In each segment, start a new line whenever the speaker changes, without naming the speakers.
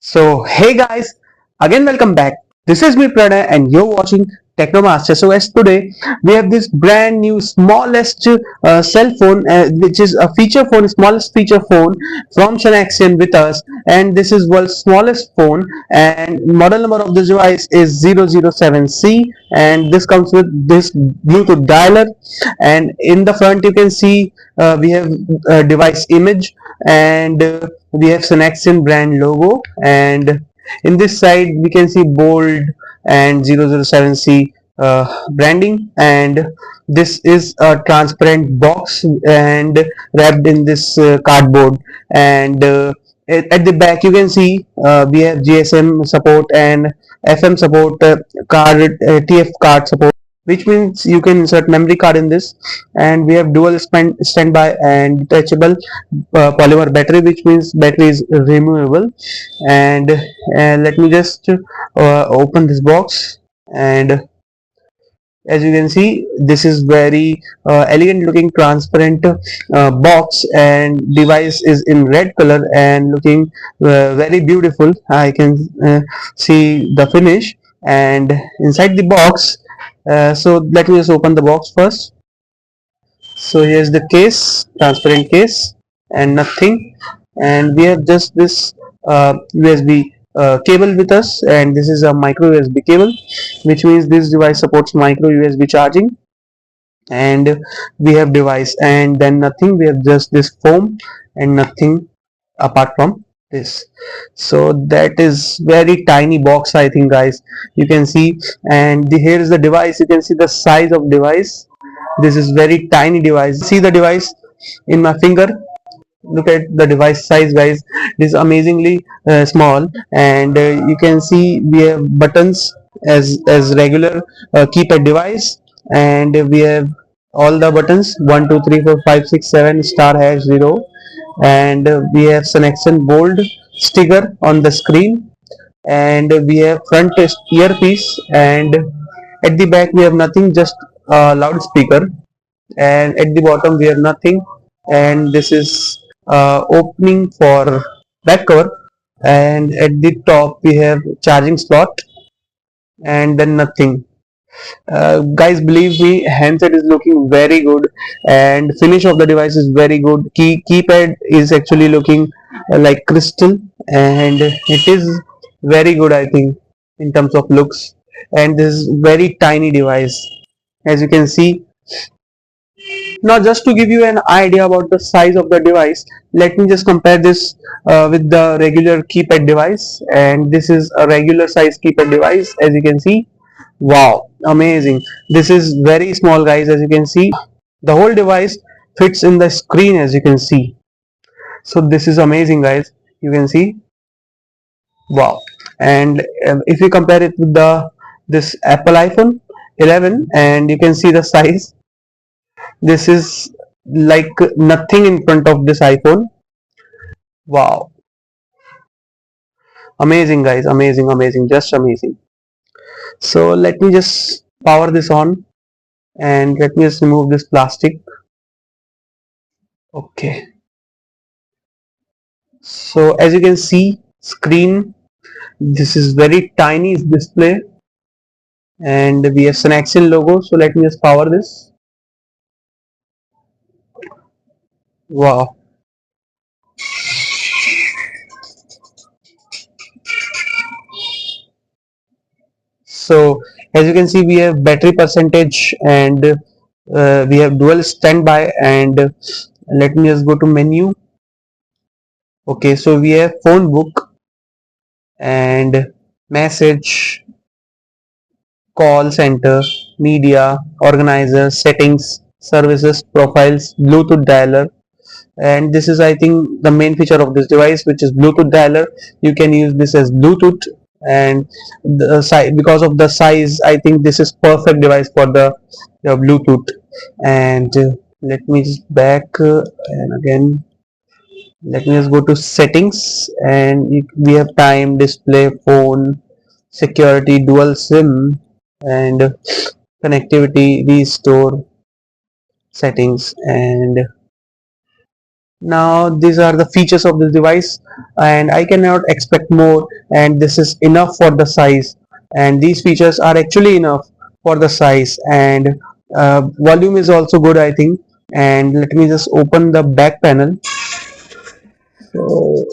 So, hey guys, again welcome back. This is me Pranay and you're watching Technomaster. So, as today we have this brand new smallest cell phone, which is a feature phone, smallest feature phone from Snexian with us, and this is world's smallest phone. And model number of this device is 007C, and this comes with this Bluetooth dialer. And in the front, you can see we have device image and we have Snexian brand logo, and in this side we can see bold and 007C branding, and this is a transparent box and wrapped in this cardboard, and at the back you can see we have GSM support and FM support, TF card support, which means you can insert memory card in this, and we have dual standby and detachable polymer battery, which means battery is removable. And let me just open this box, and as you can see this is very elegant looking transparent box, and device is in red color and looking very beautiful. I can see the finish and inside the box. So let me just open the box first. So here's the case, transparent case, and nothing, and we have just this USB cable with us, and this is a micro USB cable, which means this device supports micro USB charging. And we have device, and then nothing, we have just this foam and nothing apart from this. So that is very tiny box, I think guys, you can see. And here is the device, you can see the size of device. This is very tiny device. See the device in my finger. Look at the device size, guys. This is amazingly small, and you can see we have buttons as regular keypad device, and we have all the buttons 1 2 3 4 5 6 7 star hash 0, and we have selection bold sticker on the screen, and we have front earpiece, and at the back we have nothing, just a loudspeaker, and at the bottom we have nothing, and this is opening for back cover, and at the top we have charging slot, and then nothing. Guys, believe me, handset is looking very good, and finish of the device is very good. Keypad is actually looking like crystal, and it is very good, I think, in terms of looks. And this is very tiny device, as you can see. Now, just to give you an idea about the size of the device, let me just compare this with the regular keypad device. And this is a regular size keypad device, as you can see. Wow, amazing. This is very small, guys, as you can see. The whole device fits in the screen, as you can see. So this is amazing, guys. You can see. Wow. And if you compare it with the this Apple iPhone 11, and you can see the size, this is like nothing in front of this iPhone. Wow, amazing, guys, amazing, amazing, just amazing. So let me just power this on, and let me just remove this plastic. Okay, so as you can see, screen, this is very tiny display, and we have Snexian logo. So let me just power this. Wow. So as you can see, we have battery percentage, and we have dual standby, and let me just go to menu. Okay, so we have phone book and message, call center, media, organizer, settings, services, profiles, Bluetooth dialer, and this is, I think, the main feature of this device, which is Bluetooth dialer. You can use this as Bluetooth, and the size, because of the size, I think this is perfect device for the Bluetooth. And let me just back, and again let me just go to settings, and we have time, display, phone, security, dual sim, and connectivity, restore, settings, and Now these are the features of this device, and I cannot expect more, and this is enough for the size, and these features are actually enough for the size, and volume is also good, I think. And let me just open the back panel. So,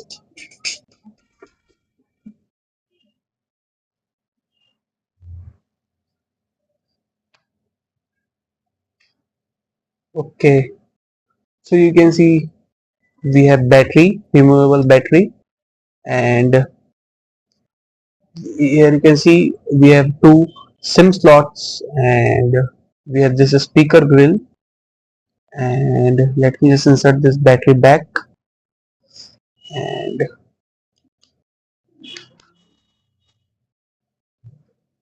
okay, so you can see we have battery, removable battery, and here you can see we have two SIM slots, and we have this speaker grill. And let me just insert this battery back. And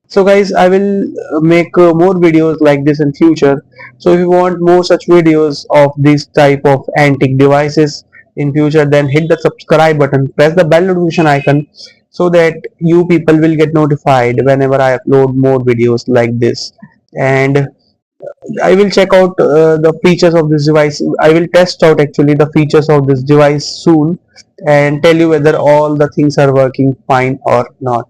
so guys, I will make more videos like this in future. So if you want more such videos of this type of antique devices in future, then hit the subscribe button, press the bell notification icon, so that you people will get notified whenever I upload more videos like this. And I will check out the features of this device. I will test out actually the features of this device soon and tell you whether all the things are working fine or not.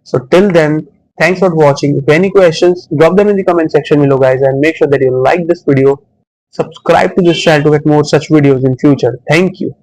So till then, thanks for watching. If any questions, drop them in the comment section below, guys, and make sure that you like this video. Subscribe to this channel to get more such videos in future. Thank you.